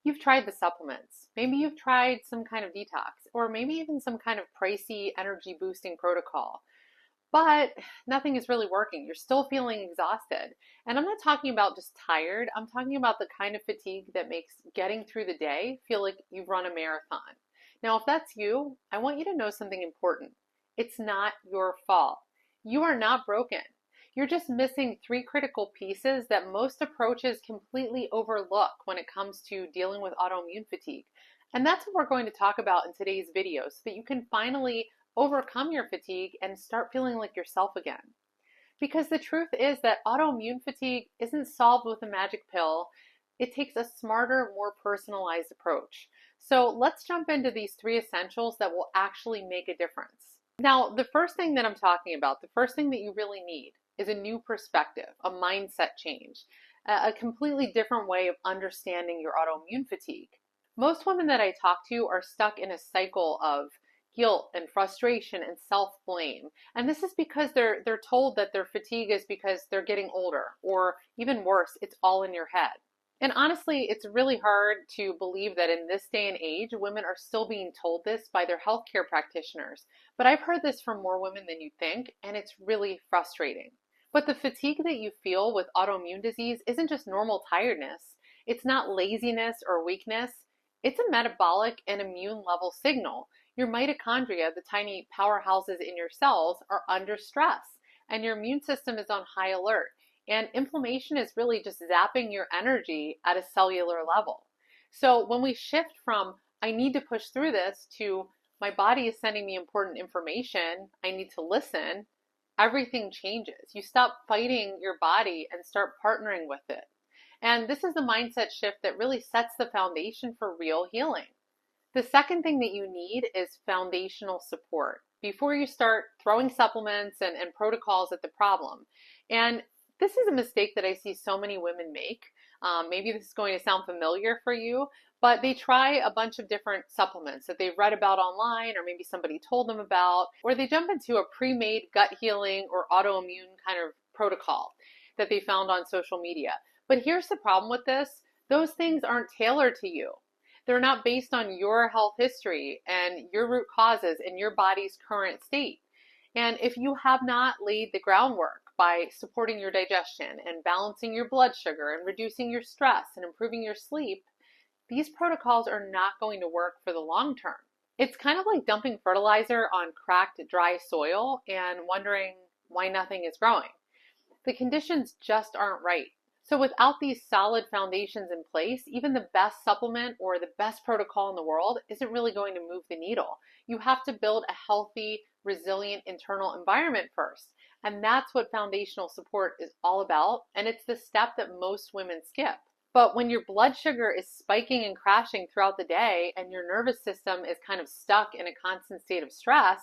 You've tried the supplements. Maybe you've tried some kind of detox, or maybe even some kind of pricey energy boosting protocol. But nothing is really working. You're still feeling exhausted. And I'm not talking about just tired. I'm talking about the kind of fatigue that makes getting through the day feel like you've run a marathon. Now, if that's you, I want you to know something important. It's not your fault. You are not broken. You're just missing three critical pieces that most approaches completely overlook when it comes to dealing with autoimmune fatigue. And that's what we're going to talk about in today's video so that you can finally overcome your fatigue and start feeling like yourself again. Because the truth is that autoimmune fatigue isn't solved with a magic pill. It takes a smarter, more personalized approach. So let's jump into these three essentials that will actually make a difference. Now, the first thing that I'm talking about, the first thing that you really need is a new perspective, a mindset change, a completely different way of understanding your autoimmune fatigue. Most women that I talk to are stuck in a cycle of guilt and frustration and self-blame. And this is because they're told that their fatigue is because they're getting older, or even worse, it's all in your head. And honestly, it's really hard to believe that in this day and age, women are still being told this by their healthcare practitioners. But I've heard this from more women than you think, and it's really frustrating. But the fatigue that you feel with autoimmune disease isn't just normal tiredness. It's not laziness or weakness. It's a metabolic and immune level signal. Your mitochondria, the tiny powerhouses in your cells, are under stress, and your immune system is on high alert. And inflammation is really just zapping your energy at a cellular level. So when we shift from, I need to push through this, to my body is sending me important information, I need to listen, everything changes. You stop fighting your body and start partnering with it. And this is the mindset shift that really sets the foundation for real healing. The second thing that you need is foundational support before you start throwing supplements and protocols at the problem. And this is a mistake that I see so many women make. Maybe this is going to sound familiar for you, but they try a bunch of different supplements that they've read about online, or maybe somebody told them about, or they jump into a pre-made gut healing or autoimmune kind of protocol that they found on social media. But here's the problem with this. Those things aren't tailored to you. They're not based on your health history and your root causes and your body's current state. And if you have not laid the groundwork by supporting your digestion and balancing your blood sugar and reducing your stress and improving your sleep, these protocols are not going to work for the long term. It's kind of like dumping fertilizer on cracked, dry soil and wondering why nothing is growing. The conditions just aren't right. So without these solid foundations in place, even the best supplement or the best protocol in the world isn't really going to move the needle. You have to build a healthy, resilient internal environment first. And that's what foundational support is all about. And it's the step that most women skip. But when your blood sugar is spiking and crashing throughout the day and your nervous system is kind of stuck in a constant state of stress,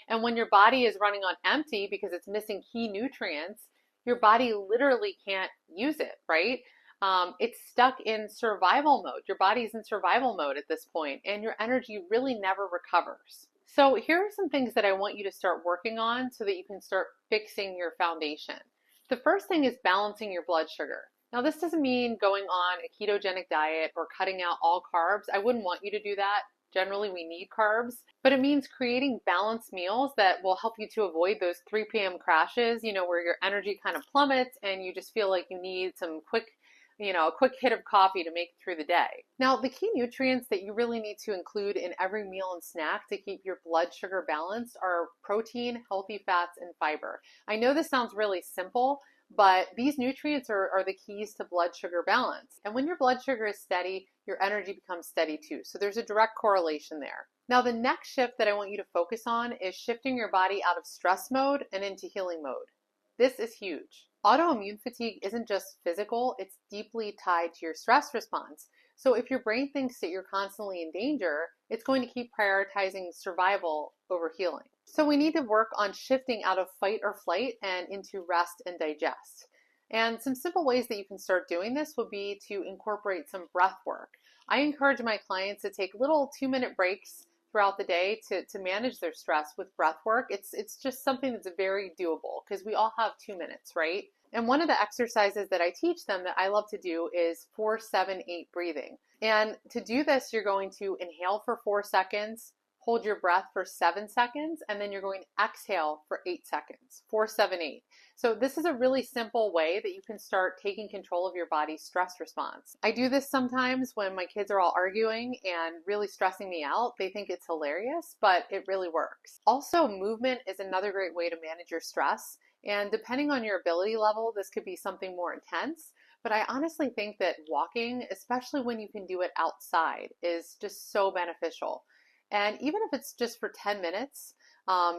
and when your body is running on empty because it's missing key nutrients, your body literally can't use it, right? It's stuck in survival mode. Your body's in survival mode at this point, and your energy really never recovers. So here are some things that I want you to start working on so that you can start fixing your foundation. The first thing is balancing your blood sugar. Now, this doesn't mean going on a ketogenic diet or cutting out all carbs. I wouldn't want you to do that. Generally, we need carbs, but it means creating balanced meals that will help you to avoid those 3 p.m. crashes, where your energy kind of plummets and you just feel like you need some a quick hit of coffee to make it through the day. Now, the key nutrients that you really need to include in every meal and snack to keep your blood sugar balanced are protein, healthy fats, and fiber. I know this sounds really simple, but these nutrients are the keys to blood sugar balance. And when your blood sugar is steady, your energy becomes steady too. So there's a direct correlation there. Now, the next shift that I want you to focus on is shifting your body out of stress mode and into healing mode. This is huge. Autoimmune fatigue isn't just physical, it's deeply tied to your stress response. So if your brain thinks that you're constantly in danger, it's going to keep prioritizing survival over healing. So we need to work on shifting out of fight or flight and into rest and digest. And some simple ways that you can start doing this would be to incorporate some breath work. I encourage my clients to take little 2-minute breaks throughout the day to manage their stress with breath work. It's just something that's very doable because we all have 2 minutes, right? And one of the exercises that I teach them that I love to do is 4-7-8 breathing. And to do this, you're going to inhale for 4 seconds, hold your breath for 7 seconds, and then you're going to exhale for 8 seconds. 4-7-8. So this is a really simple way that you can start taking control of your body's stress response. I do this sometimes when my kids are all arguing and really stressing me out. They think it's hilarious, but it really works. Also, movement is another great way to manage your stress. And depending on your ability level, this could be something more intense. But I honestly think that walking, especially when you can do it outside, is just so beneficial. And even if it's just for 10 minutes,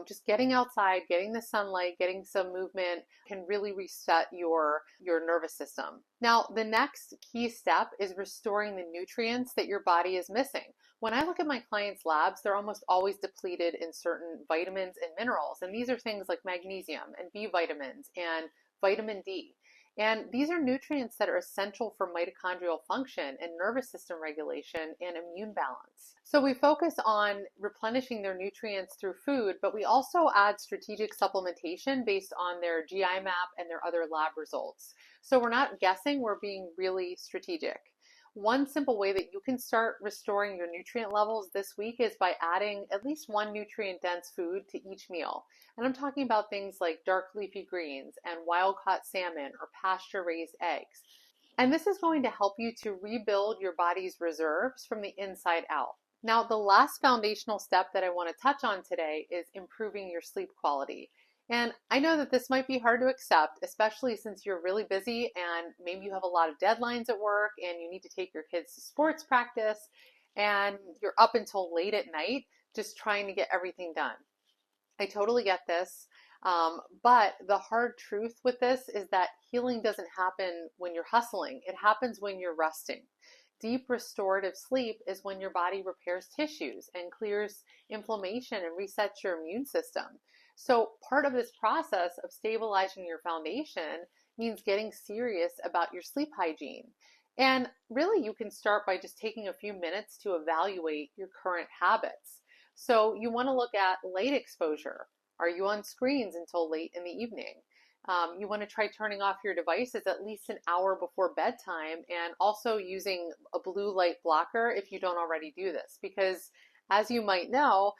just getting outside, getting the sunlight, getting some movement can really reset your nervous system. Now, the next key step is restoring the nutrients that your body is missing. When I look at my clients' labs, they're almost always depleted in certain vitamins and minerals. And these are things like magnesium and B vitamins and vitamin D. And these are nutrients that are essential for mitochondrial function and nervous system regulation and immune balance. So we focus on replenishing their nutrients through food, but we also add strategic supplementation based on their GI map and their other lab results. So we're not guessing, we're being really strategic. One simple way that you can start restoring your nutrient levels this week is by adding at least one nutrient-dense food to each meal. And I'm talking about things like dark leafy greens and wild-caught salmon or pasture-raised eggs. And this is going to help you to rebuild your body's reserves from the inside out. Now, the last foundational step that I want to touch on today is improving your sleep quality. And I know that this might be hard to accept, especially since you're really busy and maybe you have a lot of deadlines at work and you need to take your kids to sports practice and you're up until late at night just trying to get everything done. I totally get this, but the hard truth with this is that healing doesn't happen when you're hustling. It happens when you're resting. Deep restorative sleep is when your body repairs tissues and clears inflammation and resets your immune system. So part of this process of stabilizing your foundation means getting serious about your sleep hygiene. And really, you can start by just taking a few minutes to evaluate your current habits. So you want to look at light exposure. Are you on screens until late in the evening? You want to try turning off your devices at least an hour before bedtime and also using a blue light blocker if you don't already do this, because as you might know,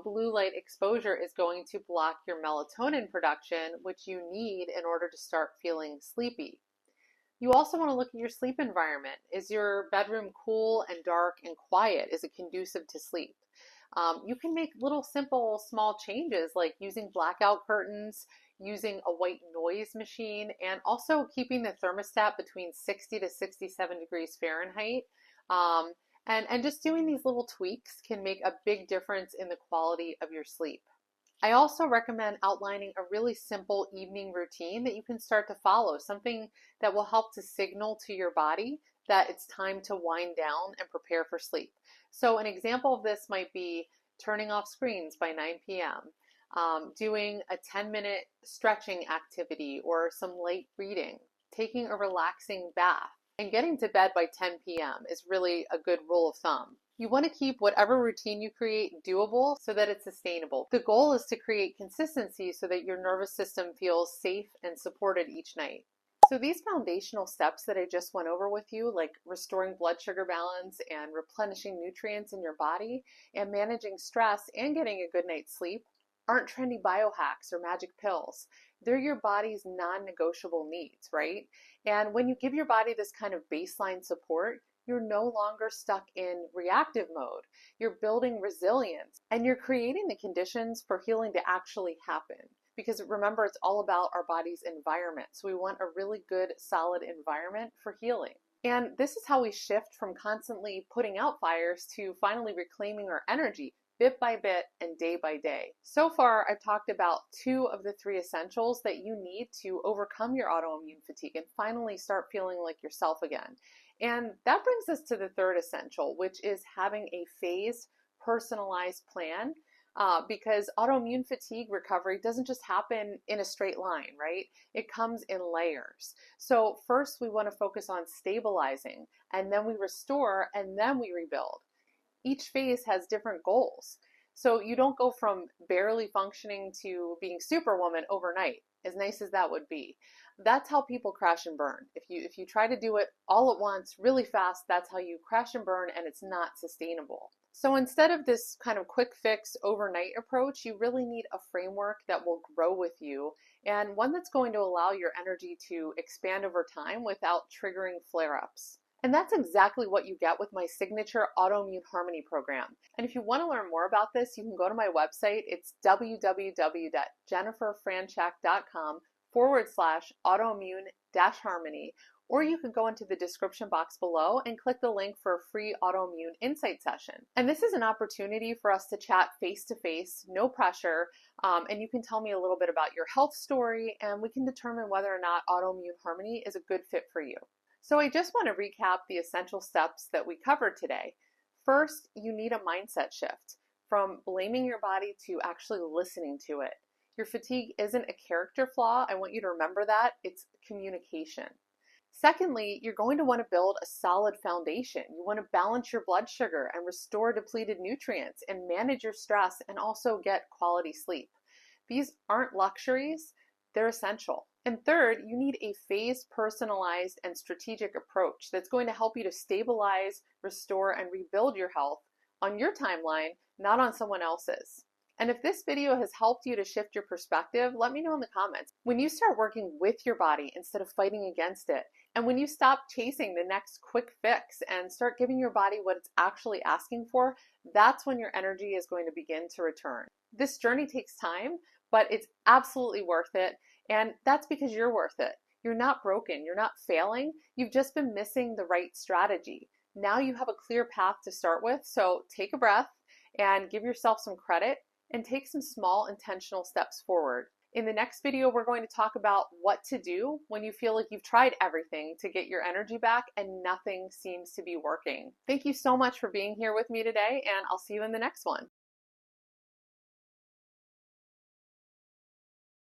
blue light exposure is going to block your melatonin production, which you need in order to start feeling sleepy. You also want to look at your sleep environment. Is your bedroom cool and dark and quiet? Is it conducive to sleep? You can make little simple small changes like using blackout curtains, using a white noise machine, and also keeping the thermostat between 60 to 67 degrees Fahrenheit. And just doing these little tweaks can make a big difference in the quality of your sleep. I also recommend outlining a really simple evening routine that you can start to follow, something that will help to signal to your body that it's time to wind down and prepare for sleep. So an example of this might be turning off screens by 9 p.m., doing a 10-minute stretching activity or some light reading, taking a relaxing bath, and getting to bed by 10 p.m. is really a good rule of thumb. You want to keep whatever routine you create doable so that it's sustainable. The goal is to create consistency so that your nervous system feels safe and supported each night. So these foundational steps that I just went over with you, like restoring blood sugar balance and replenishing nutrients in your body and managing stress and getting a good night's sleep, aren't trendy biohacks or magic pills. They're your body's non-negotiable needs, right? And when you give your body this kind of baseline support, you're no longer stuck in reactive mode. You're building resilience and you're creating the conditions for healing to actually happen. Because remember, it's all about our body's environment. So we want a really good, solid environment for healing. And this is how we shift from constantly putting out fires to finally reclaiming our energy bit by bit and day by day. So far, I've talked about 2 of the 3 essentials that you need to overcome your autoimmune fatigue and finally start feeling like yourself again. And that brings us to the 3rd essential, which is having a phased, personalized plan. Because autoimmune fatigue recovery doesn't just happen in a straight line, right? It comes in layers. So first we want to focus on stabilizing, and then we restore, and then we rebuild. Each phase has different goals. So you don't go from barely functioning to being superwoman overnight. as nice as that would be. That's how people crash and burn. If you try to do it all at once, really fast, that's how you crash and burn, and it's not sustainable. So instead of this kind of quick fix overnight approach, you really need a framework that will grow with you and one that's going to allow your energy to expand over time without triggering flare-ups. And that's exactly what you get with my signature Autoimmune Harmony program. And if you want to learn more about this, you can go to my website. It's www.jenniferfranchak.com/autoimmune-harmony, or you can go into the description box below and click the link for a free autoimmune insight session. And this is an opportunity for us to chat face to face, no pressure, and you can tell me a little bit about your health story, and we can determine whether or not Autoimmune Harmony is a good fit for you. So I just want to recap the essential steps that we covered today. First, you need a mindset shift from blaming your body to actually listening to it. Your fatigue isn't a character flaw. I want you to remember that. It's communication. Secondly, you're going to want to build a solid foundation. You want to balance your blood sugar and restore depleted nutrients and manage your stress and also get quality sleep. These aren't luxuries, they're essential. And third, you need a phased, personalized, and strategic approach that's going to help you to stabilize, restore, and rebuild your health on your timeline, not on someone else's. And if this video has helped you to shift your perspective, let me know in the comments. When you start working with your body instead of fighting against it, and when you stop chasing the next quick fix and start giving your body what it's actually asking for, that's when your energy is going to begin to return. This journey takes time, but it's absolutely worth it. And that's because you're worth it. You're not broken. You're not failing. You've just been missing the right strategy. Now you have a clear path to start with. So take a breath and give yourself some credit and take some small intentional steps forward. In the next video, we're going to talk about what to do when you feel like you've tried everything to get your energy back and nothing seems to be working. Thank you so much for being here with me today, and I'll see you in the next one.